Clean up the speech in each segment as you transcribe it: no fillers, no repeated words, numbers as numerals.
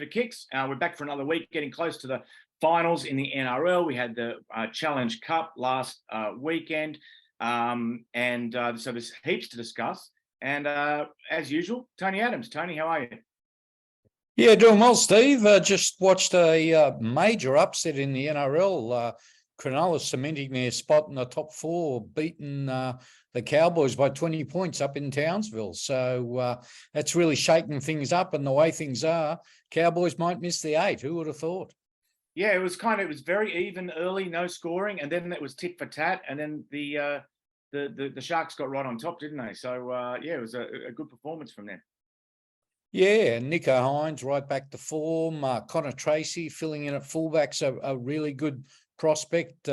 WLF Kicks. We're back for another week, getting close to the finals in the NRL. We had the Challenge Cup last weekend, so there's heaps to discuss. And as usual, Tony Adams. Tony, how are you? Yeah, doing well, Steve. Just watched a major upset in the NRL. Cronulla cementing their spot in the top four, beating the Cowboys by 20 points up in Townsville. So that's really shaking things up. And the way things are, Cowboys might miss the 8. Who would have thought? Yeah, it was very even early, no scoring, and then it was tit for tat, and then the Sharks got right on top, didn't they? So yeah, it was a good performance from them. Yeah, Nico Hines right back to form. Connor Tracy filling in at fullback's a really good prospect.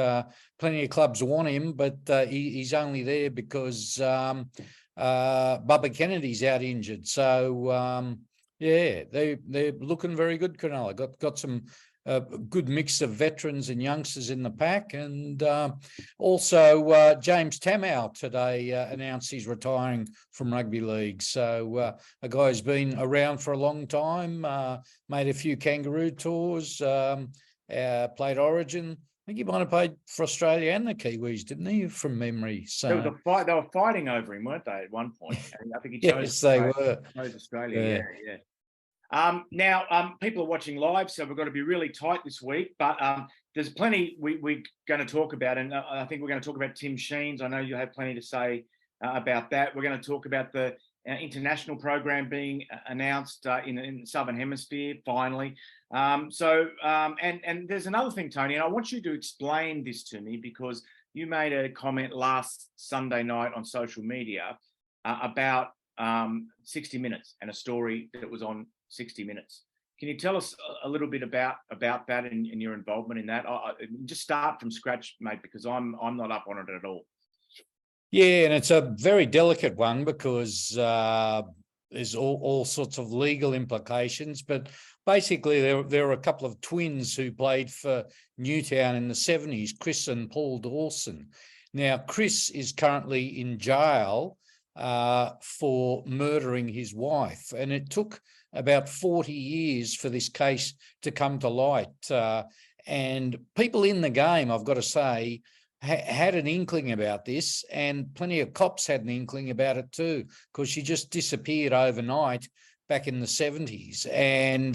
Plenty of clubs want him, but he's only there because Bubba Kennedy's out injured. So yeah, they're looking very good. Cronulla got some good mix of veterans and youngsters in the pack, and also James Tamau today announced he's retiring from rugby league. So a guy who's been around for a long time, made a few kangaroo tours, played Origin. I think he might have played for Australia and the Kiwis, didn't he, from memory? So there was a fight. They were fighting over him, weren't they, at one point? I think he chose. Yes, they were. Chose Australia. Yeah. Now, people are watching live, so we've got to be really tight this week. But there's plenty we're going to talk about, and I think we're going to talk about Tim Sheens. I know you have plenty to say about that. We're going to talk about the international program being announced in the Southern Hemisphere finally. And there's another thing, Tony, and I want you to explain this to me because you made a comment last Sunday night on social media about 60 Minutes and a story that was on 60 Minutes. Can you tell us a little bit about that and your involvement in that? Just start from scratch, mate, because I'm not up on it at all. Yeah, and it's a very delicate one because there's all sorts of legal implications. But basically, there are a couple of twins who played for Newtown in the 70s, Chris and Paul Dawson. Now, Chris is currently in jail for murdering his wife, and it took about 40 years for this case to come to light. And people in the game, I've got to say, had an inkling about this, and plenty of cops had an inkling about it too, because she just disappeared overnight back in the 70s. And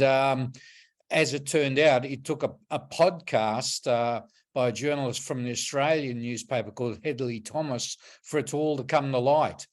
as it turned out, it took a podcast by a journalist from the Australian newspaper called Hedley Thomas for it all to come to light.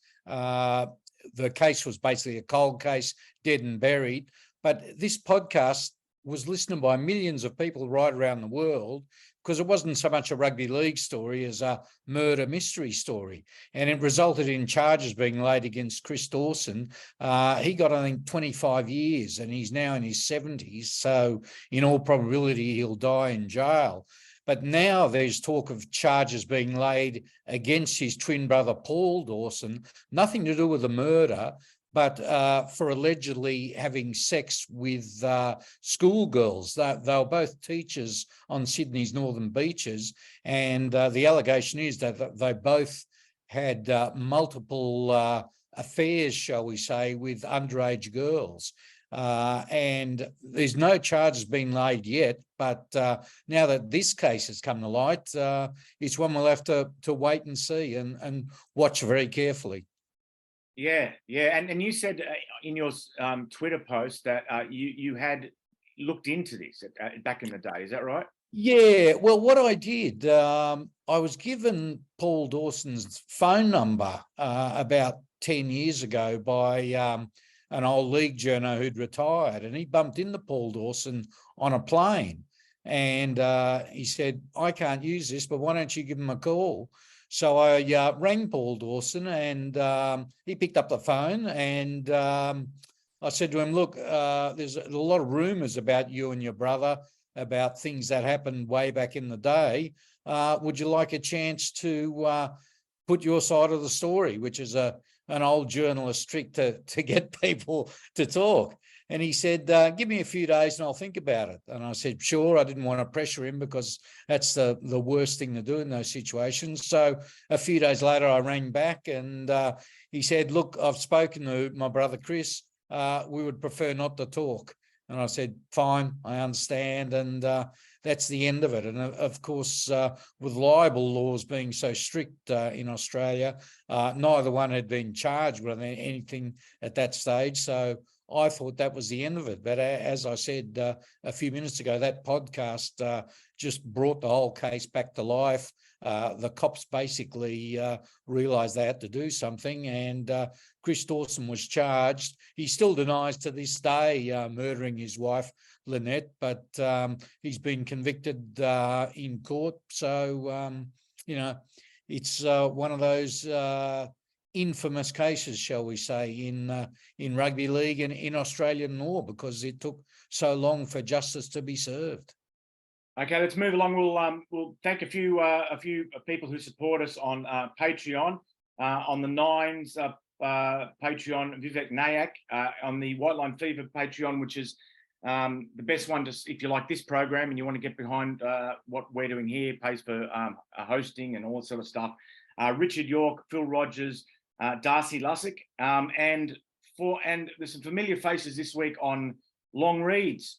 The case was basically a cold case, dead and buried. But this podcast was listened by millions of people right around the world because it wasn't so much a rugby league story as a murder mystery story. And it resulted in charges being laid against Chris Dawson. He got, I think, 25 years and he's now in his 70s. So in all probability, he'll die in jail. But now there's talk of charges being laid against his twin brother, Paul Dawson, nothing to do with the murder, but for allegedly having sex with schoolgirls. They were both teachers on Sydney's northern beaches, and the allegation is that they both had multiple affairs, shall we say, with underage girls. And there's no charges being laid yet, but now that this case has come to light, it's one we'll have to wait and see and watch very carefully. Yeah. And you said in your Twitter post that you had looked into this back in the day. Is that right? Yeah. Well, what I did, I was given Paul Dawson's phone number about 10 years ago by an old league journo who'd retired, and he bumped into Paul Dawson on a plane. And he said, I can't use this, but why don't you give him a call? So I rang Paul Dawson, and he picked up the phone, and I said to him, look, there's a lot of rumours about you and your brother, about things that happened way back in the day. Would you like a chance to put your side of the story, which is an old journalist trick to get people to talk? And he said, give me a few days and I'll think about it. And I said, sure. I didn't want to pressure him because that's the worst thing to do in those situations. So a few days later, I rang back and he said, look, I've spoken to my brother, Chris. We would prefer not to talk. And I said, fine, I understand. And that's the end of it. And of course, with libel laws being so strict in Australia, neither one had been charged with anything at that stage. So I thought that was the end of it. But as I said a few minutes ago, that podcast just brought the whole case back to life. The cops basically realised they had to do something, and Chris Dawson was charged. He still denies to this day murdering his wife, Lynette, but he's been convicted in court. So, it's one of those infamous cases, shall we say, in rugby league and in Australian law, because it took so long for justice to be served. Okay, let's move along. We'll thank a few people who support us on Patreon. On the Nines Patreon, Vivek Nayak, on the White Line Fever Patreon, which is the best one if you like this program and you want to get behind what we're doing here, pays for hosting and all that sort of stuff. Richard York, Phil Rogers, Darcy Lussick, and there's some familiar faces this week on long reads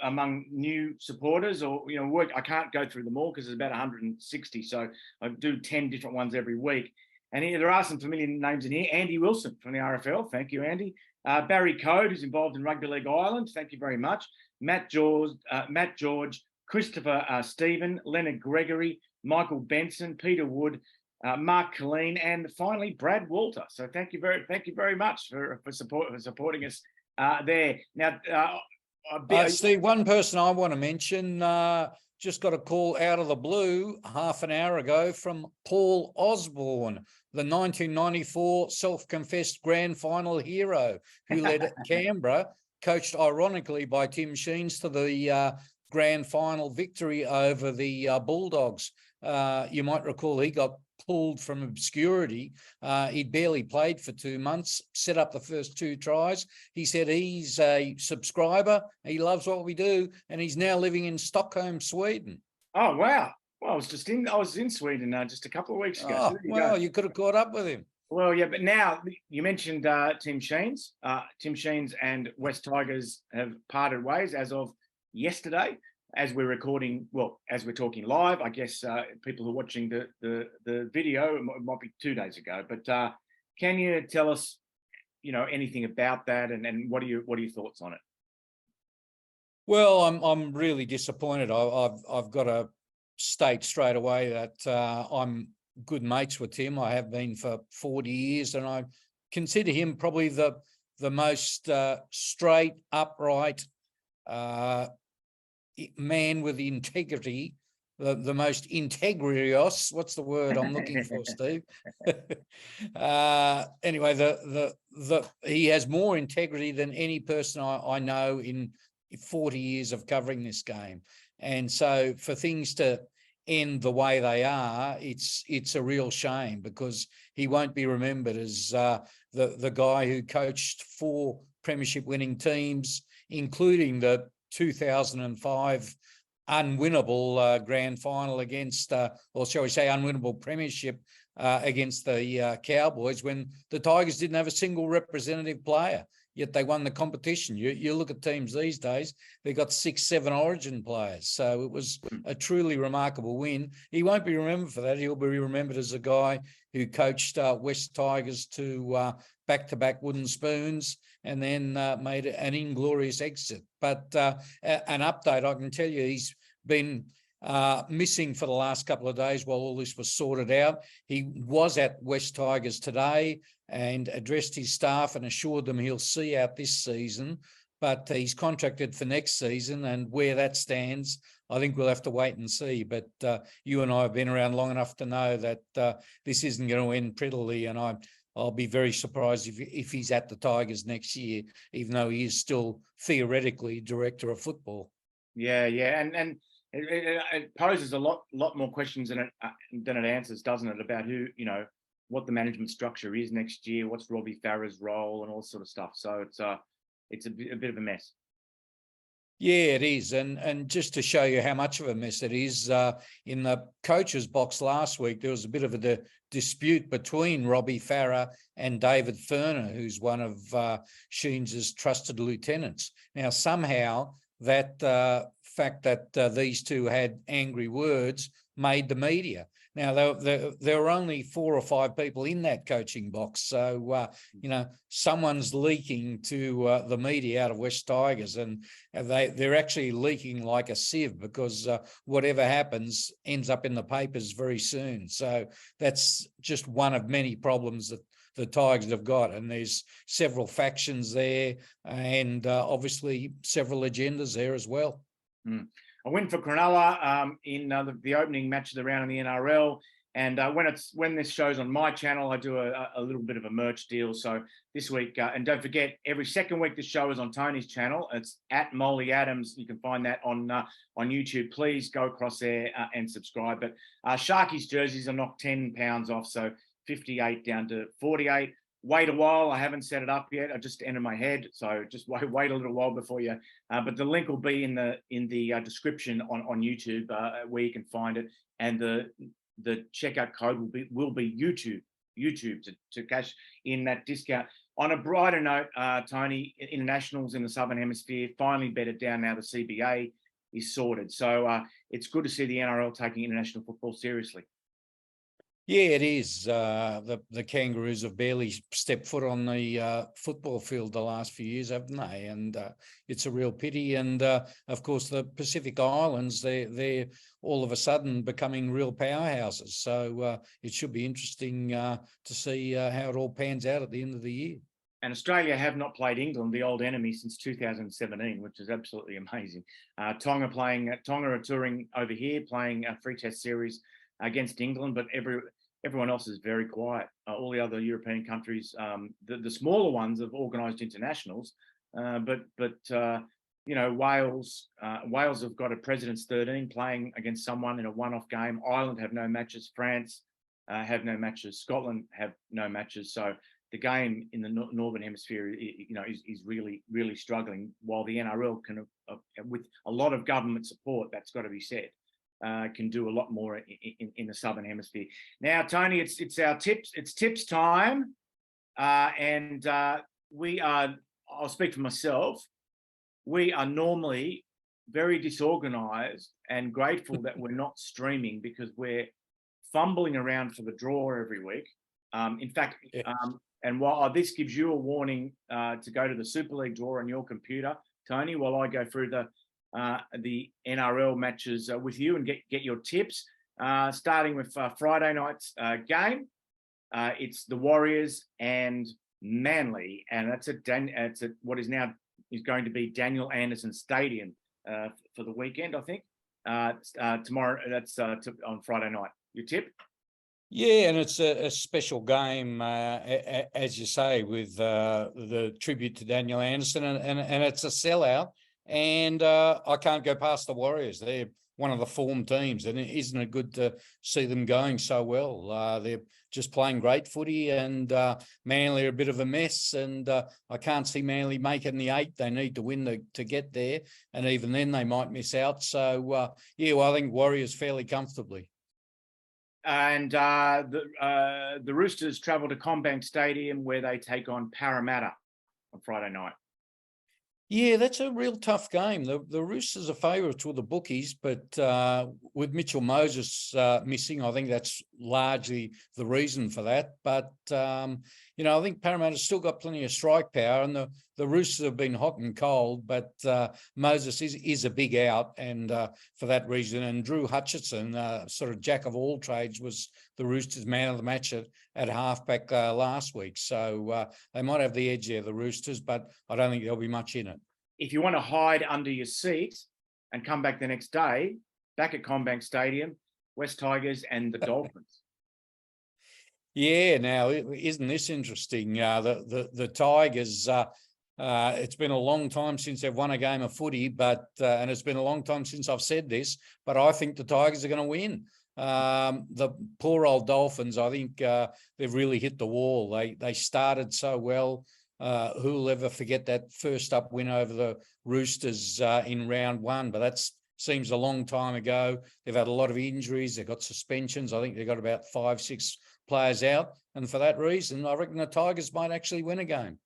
among new supporters, or work. I can't go through them all because there's about 160, so I do 10 different ones every week. And there are some familiar names in here. Andy Wilson from the RFL, thank you, Andy. Barry Code, who's involved in Rugby League Ireland, thank you very much. Matt George, Christopher Stephen, Leonard Gregory, Michael Benson, Peter Wood, Mark Colleen, and finally Brad Walter. So thank you very much for supporting us there. Now, Steve, one person I want to mention just got a call out of the blue half an hour ago from Paul Osborne, the 1994 self-confessed grand final hero who led Canberra, coached ironically by Tim Sheens, to the grand final victory over the Bulldogs. You might recall he got pulled from obscurity. He'd barely played for 2 months, set up the first 2 tries. He said he's a subscriber, he loves what we do, and he's now living in Stockholm, Sweden. Oh, wow. Well, I was in Sweden just a couple of weeks ago. Oh, so you could have caught up with him. Well, yeah, but now you mentioned Tim Sheens. Tim Sheens and West Tigers have parted ways as of yesterday. As we're recording, as we're talking live, I guess people who are watching the video, it might be 2 days ago. But can you tell us, anything about that, and what are your thoughts on it? Well, I'm really disappointed. I've got to state straight away that I'm good mates with Tim. I have been for 40 years, and I consider him probably the most straight, upright man with integrity, the most integrious. What's the word I'm looking for, Steve? Anyway, he has more integrity than any person I know in 40 years of covering this game. And so for things to end the way they are, it's a real shame, because he won't be remembered as the guy who coached 4 premiership winning teams, including the 2005 unwinnable grand final against, or shall we say unwinnable premiership against the Cowboys, when the Tigers didn't have a single representative player, yet they won the competition. You look at teams these days, they've got 6, 7 origin players. So it was a truly remarkable win. He won't be remembered for that. He'll be remembered as a guy who coached West Tigers to back-to-back wooden spoons, and then made an inglorious exit. But an update, I can tell you, he's been missing for the last couple of days while all this was sorted out. He was at West Tigers today and addressed his staff and assured them he'll see out this season, but he's contracted for next season, and where that stands, I think we'll have to wait and see. But you and I have been around long enough to know that this isn't going to end prettily, and I'll be very surprised if he's at the Tigers next year, even though he is still theoretically director of football. Yeah, and it poses a lot more questions than it answers, doesn't it? About who, what the management structure is next year, what's Robbie Farah's role, and all sort of stuff. So it's a bit of a mess. Yeah, it is. And just to show you how much of a mess it is, in the coach's box last week, there was a bit of a dispute between Robbie Farah and David Furner, who's one of Sheens's trusted lieutenants. Now, somehow that fact that these two had angry words made the media. Now, there were only 4 or 5 people in that coaching box. So, someone's leaking to the media out of West Tigers, and they're actually leaking like a sieve, because whatever happens ends up in the papers very soon. So that's just one of many problems that the Tigers have got. And there's several factions there, and obviously several agendas there as well. Mm. A win for Cronulla in the opening match of the round in the NRL. And when this show's on my channel, I do a little bit of a merch deal. So this week, and don't forget, every second week this show is on Tony's channel. It's at Molly Adams. You can find that on YouTube. Please go across there and subscribe. But Sharky's jerseys are knocked £10 off, so 58 down to 48. Wait a while. I haven't set it up yet. I just entered my head, so just wait a little while before you. But the link will be in the description on YouTube, where you can find it, and the checkout code will be YouTube to cash in that discount. On a brighter note, Tony, internationals in the Southern Hemisphere finally bedded down. Now the CBA is sorted, so it's good to see the NRL taking international football seriously. Yeah, it is. The Kangaroos have barely stepped foot on the football field the last few years, haven't they? And it's a real pity. And of course, the Pacific Islands, they're all of a sudden becoming real powerhouses. So it should be interesting to see how it all pans out at the end of the year. And Australia have not played England, the old enemy, since 2017, which is absolutely amazing. Tonga are touring over here, playing a free test series against England, but everyone else is very quiet. All the other European countries, the smaller ones, have organised internationals, but Wales have got a President's 13 playing against someone in a one-off game. Ireland have no matches. France have no matches. Scotland have no matches. So the game in the Northern Hemisphere, is really, really struggling. While the NRL can, with a lot of government support, that's got to be said, can do a lot more in the Southern Hemisphere. Now, Tony, it's our tips. It's tips time, and we are. I'll speak for myself. We are normally very disorganised and grateful that we're not streaming, because we're fumbling around for the draw every week. In fact, yes. And while this gives you a warning to go to the Super League draw on your computer, Tony, while I go through the NRL matches with you and get your tips, starting with Friday night's game. It's the Warriors and Manly, and that's at what is now is going to be Daniel Anderson Stadium for the weekend, I think. Tomorrow, that's on Friday night. Your tip? Yeah, and it's a special game, as you say, with the tribute to Daniel Anderson, and it's a sellout. And I can't go past the Warriors. They're one of the form teams, and isn't it good to see them going so well? They're just playing great footy, and Manly are a bit of a mess, and I can't see Manly making the 8 they need to win to get there, and even then they might miss out. So, I think Warriors fairly comfortably. And the Roosters travel to COMMBANK Stadium, where they take on Parramatta on Friday night. Yeah, that's a real tough game. The Roosters are favourites with the bookies, but with Mitchell Moses missing, I think that's largely the reason for that. But, I think Parramatta's still got plenty of strike power, and the Roosters have been hot and cold, but Moses is a big out, and for that reason. And Drew Hutchison, sort of jack of all trades, was the Roosters' man of the match at halfback last week. So they might have the edge there, the Roosters, but I don't think there'll be much in it. If you want to hide under your seat and come back the next day, back at COMMBANK Stadium, West Tigers and the Dolphins. Yeah, now, isn't this interesting? The Tigers, it's been a long time since they've won a game of footy, but and it's been a long time since I've said this, but I think the Tigers are going to win. The poor old Dolphins, I think they've really hit the wall. They started so well. who'll ever forget that first up win over the Roosters in round one? But that seems a long time ago. They've had a lot of injuries. They've got suspensions. I think they've got about 5-6 players out. And for that reason, I reckon the Tigers might actually win a game.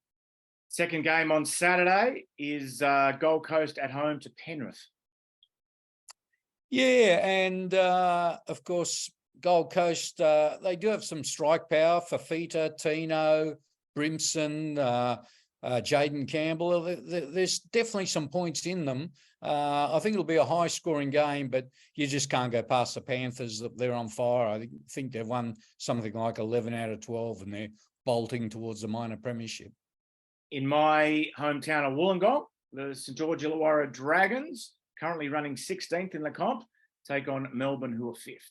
Second game on Saturday is Gold Coast at home to Penrith. Yeah, and of course, Gold Coast, they do have some strike power. Fafita, Tino, Brimson, Jaden Campbell. There's definitely some points in them. I think it'll be a high-scoring game, but you just can't go past the Panthers. They're on fire. I think they've won something like 11 out of 12, and they're bolting towards the minor premiership. In my hometown of Wollongong, the St George Illawarra Dragons, currently running 16th in the comp, take on Melbourne, who are 5th.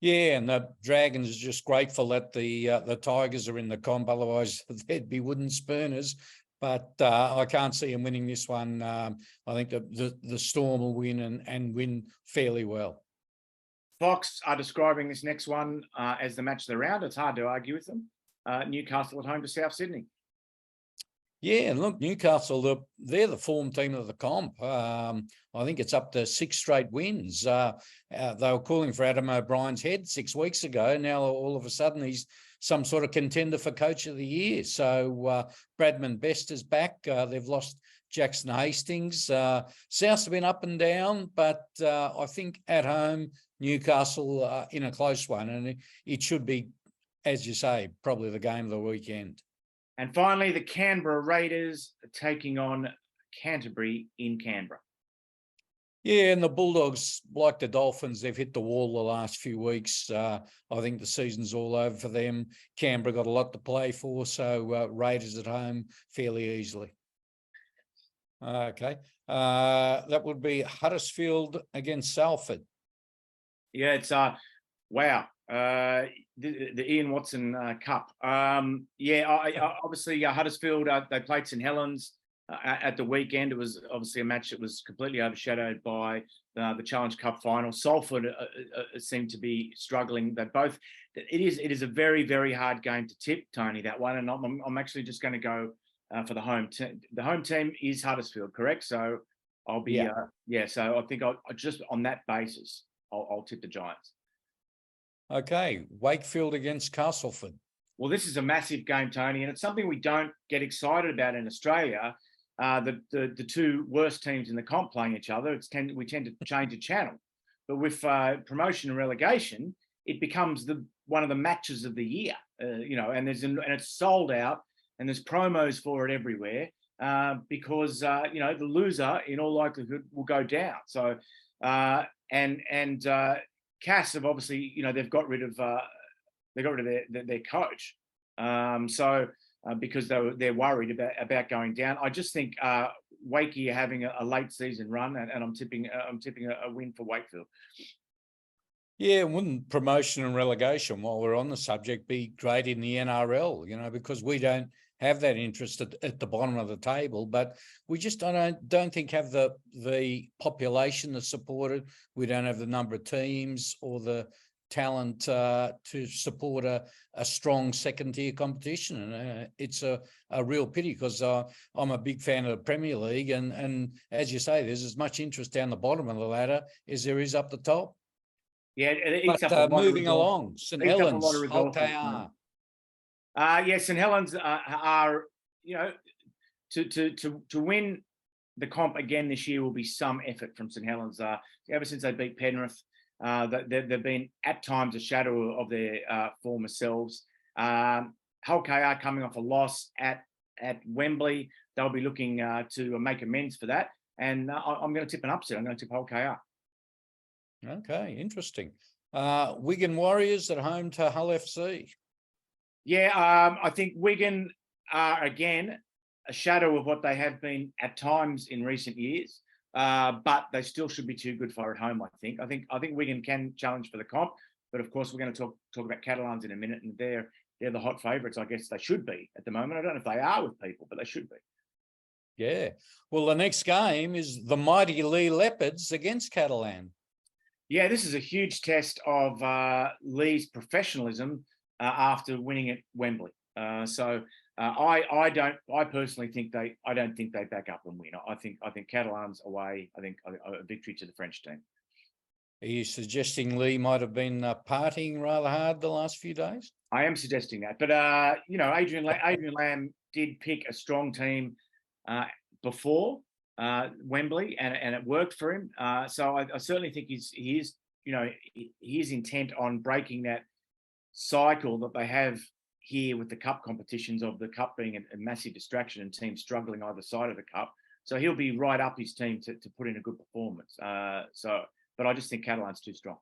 Yeah, and the Dragons are just grateful that the Tigers are in the comp. Otherwise, they'd be wooden spooners. But I can't see them winning this one. I think the Storm will win and win fairly well. Fox are describing this next one as the match of the round. It's hard to argue with them. Newcastle at home to South Sydney. Yeah, and look, Newcastle, they're the form team of the comp. I think it's up to 6 straight wins. They were calling for Adam O'Brien's head 6 weeks ago. Now, all of a sudden, he's some sort of contender for Coach of the Year. So Bradman Best is back. They've lost Jackson Hastings. South's been up and down, but I think at home, Newcastle in a close one. And it should be, as you say, probably the game of the weekend. And finally, the Canberra Raiders are taking on Canterbury in Canberra. Yeah, and the Bulldogs, like the Dolphins, they've hit the wall the last few weeks. I think the season's all over for them. Canberra got a lot to play for, so Raiders at home fairly easily. Okay. That would be Huddersfield against Salford. Yeah, it's wow. The Ian Watson Cup. Obviously Huddersfield, they played St Helens at the weekend. It was obviously a match that was completely overshadowed by the Challenge Cup final. Salford seemed to be struggling. It is a very, very hard game to tip, Tony, that one. And I'm actually just going to go for the home team. The home team is Huddersfield, correct? So I'll be, so I think I'll just on that basis, I'll tip the Giants. Okay, Wakefield against Castleford. Well, this is a massive game, Tony, and it's something we don't get excited about in Australia. The two worst teams in the comp playing each other, we tend to change the channel. But with promotion and relegation, it becomes one of the matches of the year. And it's sold out, and there's promos for it everywhere because the loser, in all likelihood, will go down. So Cass have obviously, they've got rid of their coach, because they're worried about going down. I just think Wakey are having a late season run, and I'm tipping a win for Wakefield. Yeah, wouldn't promotion and relegation, while we're on the subject, be great in the NRL? Because we don't have that interest at the bottom of the table, but we just don't think have the population to support it. We don't have the number of teams or the talent to support a strong second-tier competition. And it's a real pity, because I'm a big fan of the Premier League, and as you say, there's as much interest down the bottom of the ladder as there is up the top. Yeah, it eats up a lot moving along, St Helens, Holkar. St Helens are to win the comp again this year will be some effort from St Helens. Ever since they beat Penrith, they've been at times a shadow of their former selves. Holkar coming off a loss at Wembley. They'll be looking to make amends for that. And I'm going to tip an upset. I'm going to tip Holkar. Okay, interesting. Wigan Warriors at home to Hull FC. Yeah, I think Wigan are, again, a shadow of what they have been at times in recent years, but they still should be too good for at home, I think. I think Wigan can challenge for the comp, but of course we're going to talk about Catalans in a minute, and they're the hot favourites. I guess they should be at the moment. I don't know if they are with people, but they should be. Yeah. Well, the next game is the mighty Lee Leopards against Catalan. Yeah, this is a huge test of Lee's professionalism after winning at Wembley. So I personally think I don't think they back up and win. I think Catalans away. I think a victory to the French team. Are you suggesting Lee might have been partying rather hard the last few days? I am suggesting that, but Adrian Lamb did pick a strong team before Wembley, and it worked for him. So I certainly think he is intent on breaking that cycle that they have here with the cup competitions, of the cup being a massive distraction and teams struggling either side of the cup. So he'll be right up his team to put in a good performance. But I just think Catalan's too strong.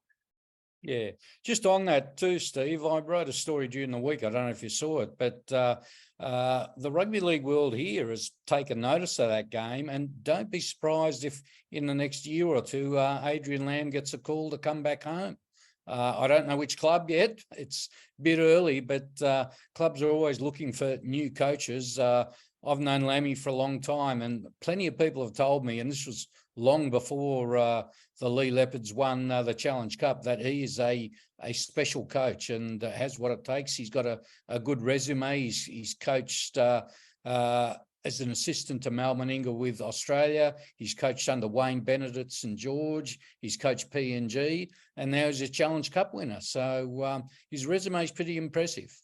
Yeah, just on that too, Steve, I wrote a story during the week. I don't know if you saw it, but the rugby league world here has taken notice of that game, and don't be surprised if in the next year or two, Adrian Lamb gets a call to come back home. I don't know which club yet. It's a bit early, but clubs are always looking for new coaches. I've known Lammy for a long time, and plenty of people have told me, and this was long before the Lee Leopards won the Challenge Cup, that he is a special coach and has what it takes. He's got a good resume. He's coached as an assistant to Mal Meninga with Australia. He's coached under Wayne Bennett at St George. He's coached PNG, and now he's a Challenge Cup winner. So his resume is pretty impressive.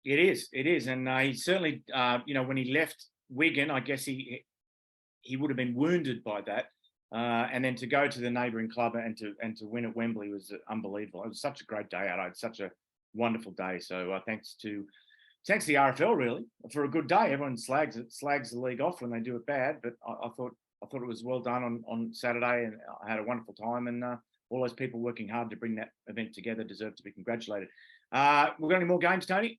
It is, and he certainly, when he left Wigan, I guess he would have been wounded by that, and then to go to the neighbouring club and to win at Wembley was unbelievable. It was such a great day out. I had such a wonderful day. So thanks to the RFL really for a good day. Everyone slags the league off when they do it bad, but I thought it was well done on Saturday, and I had a wonderful time. And all those people working hard to bring that event together deserve to be congratulated. We've got any more games, Tony?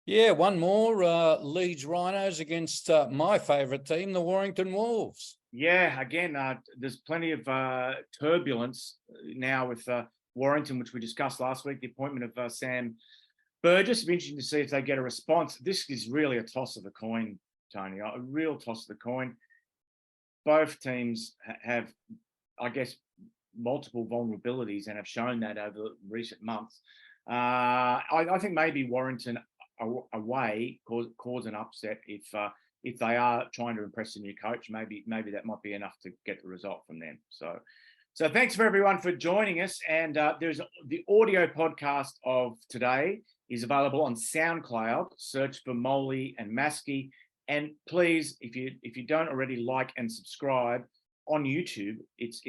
Yeah, one more. Leeds Rhinos against my favourite team, the Warrington Wolves. Yeah, again, there's plenty of turbulence now with Warrington, which we discussed last week, the appointment of Sam Burgess. It'll be interesting to see if they get a response. This is really a toss of the coin, Tony, a real toss of the coin. Both teams have, I guess, multiple vulnerabilities and have shown that over recent months. I think maybe Warrington away cause an upset if they are trying to impress a new coach. Maybe that might be enough to get the result from them. So thanks for everyone for joining us. And there's the audio podcast of today is available on SoundCloud. Search for Molly and Masky. And please, if you don't already like and subscribe on YouTube, it's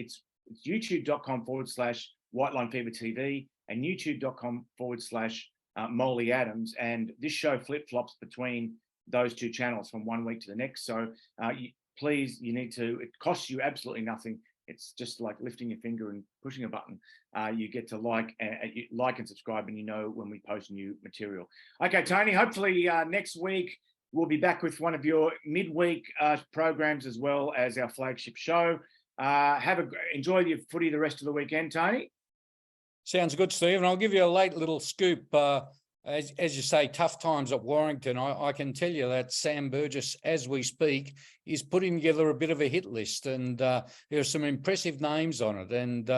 youtube.com/WhiteLineFeverTV and youtube.com/Molly Adams. And this show flip-flops between those two channels from one week to the next. So please, it costs you absolutely nothing. It's just like lifting your finger and pushing a button. You get to like and subscribe, and you know when we post new material. Okay, Tony, hopefully next week we'll be back with one of your midweek programs as well as our flagship show. Enjoy your footy the rest of the weekend, Tony. Sounds good, Steve. And I'll give you a late little scoop. As you say, tough times at Warrington. I can tell you that Sam Burgess, as we speak, is putting together a bit of a hit list, and there are some impressive names on it. And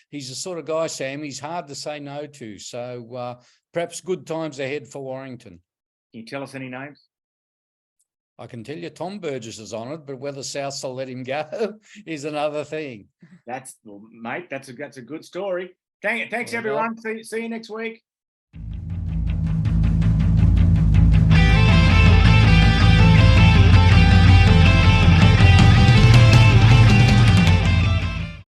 he's the sort of guy, Sam, he's hard to say no to. So perhaps good times ahead for Warrington. Can you tell us any names? I can tell you Tom Burgess is on it, but whether Souths will let him go is another thing. Mate, that's a good story. Thanks, everyone. See you next week.